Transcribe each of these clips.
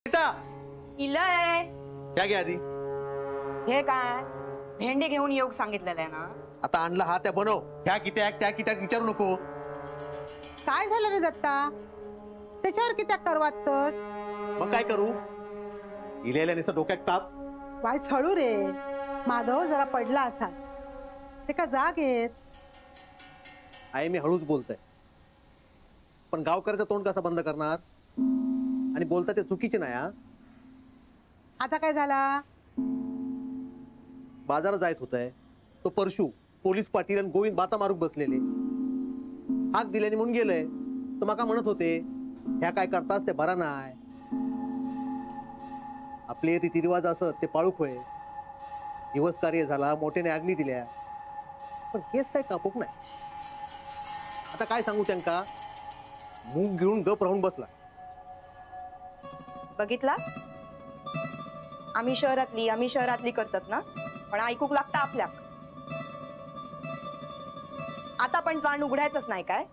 इलय क्या घ्या आधी हे काय भेंडी घेऊन योग सांगितलेलं आहे ना. आता आणला हा त्या बनव ह्या किती त्या किती विचारू नको. काय झालं रे दत्ता, त्याच्यावर किती करवातस? मग काय करू, इलेल्या नुसतं डोक्यात ताप. वाय छळू रे, माधव जरा पडला असा ते का जाग येत. आहे मी हळूच बोलतोय, पण गावकऱ्याचं तोंड कसं बंद करणार? आणि बोलता ते चुकीचे नाही. हा आता काय झाला? बाजारात जायत होतय, तो परशु पोलीस पाटील आणि गोविंद बाता मारूक बसलेले. हाक दिल्याने म्हणून गेलंय. तर मका म्हणत होते ह्या काय करतास ते बरा नाही. आपले रीतिरिवाज असत ते पाळूक होय. दिवस कार्य झाला, मोठ्याने आगली दिल्या, पण हेच काय कापूक नाही. आता काय सांगू त्यांका, मूग घेऊन गप राहून बसला. बघितला, आम्ही शहरातली करतात ना, पण ऐकूक लागतं आपल्याक. आता पण तोंड उघडायचंच नाही काय?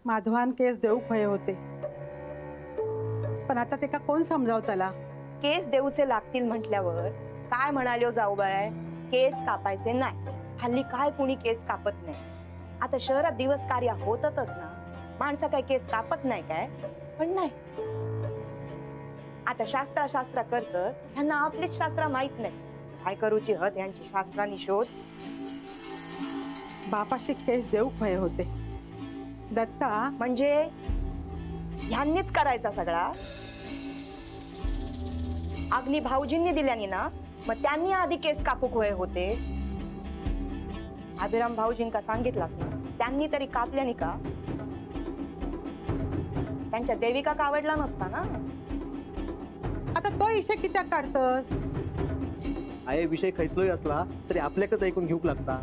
माधवान केस देऊक भय होते, पण आता ते का कोण समजावताला? केस देऊचे लागतील म्हटल्यावर काय म्हणालो जाऊ बाय, केस कापायचे नाही. हल्ली काय कुणी केस कापत नाही. आता शहरात दिवस कार्य होतच ना, माणसं काय केस कापत नाही काय? पण नाही, आता शास्त्र करतात, ह्यांना आपलीच शास्त्र माहित नाही. काय करूची हत यांची शास्त्रांनी शोध. बापाशी केस देऊक भय होते दत्ता. म्हणजे ह्यांनीच करायचा सगळा. अग्नी भाऊजींनी दिल्यानी ना, मग त्यांनी आधी केस कापूक होय होते. अभिराम भाऊजींका सांगितलास ना, त्यांनी तरी कापल्यानी का? त्यांच्या देविका का आवडला नसता ना. आता तो इशे कित्याक काढतस? आहे विषय खैसलोय असला तरी आपल्याकच ऐकून घेऊक लागता.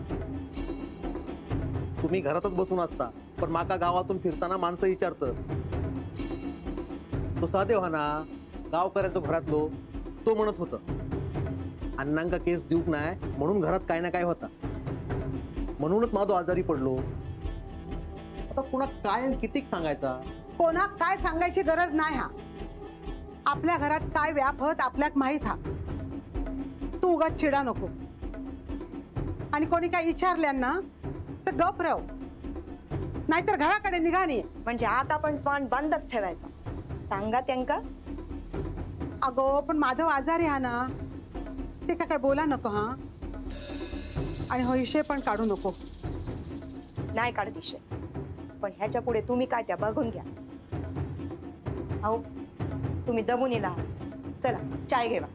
तुम्ही घरातच बसून असता, पण माका गावातून फिरताना माणसं विचारतात. तो साधे ना गावकऱ्याचं घरातलो, तो म्हणत होता अण्णांका केस देऊक नाही म्हणून घरात काय ना काय होता, म्हणूनच माधव आजारी पडलो. आता कुणा काय किती सांगायचा? कोणा काय सांगायची गरज नाही. हा आपल्या घरात काय व्याप होत आपल्याक माहित. हा तू उगाच चिडा नको, आणि कोणी काय विचारल्यांना तर गप राव, नाहीतर घराकडे निघाणी. म्हणजे आता पण तोंड बंदच ठेवायचा. सांगा त्यांका. अगो पण माधव आजारी हा ना, ते का काय बोला नको. हा आणि हो विषय पण काढू नको. नाही काढ विषय, पण ह्याच्या पुढे तुम्ही काय त्या बघून घ्या. अहो तुम्ही दमून येला, चला चाय घेवा.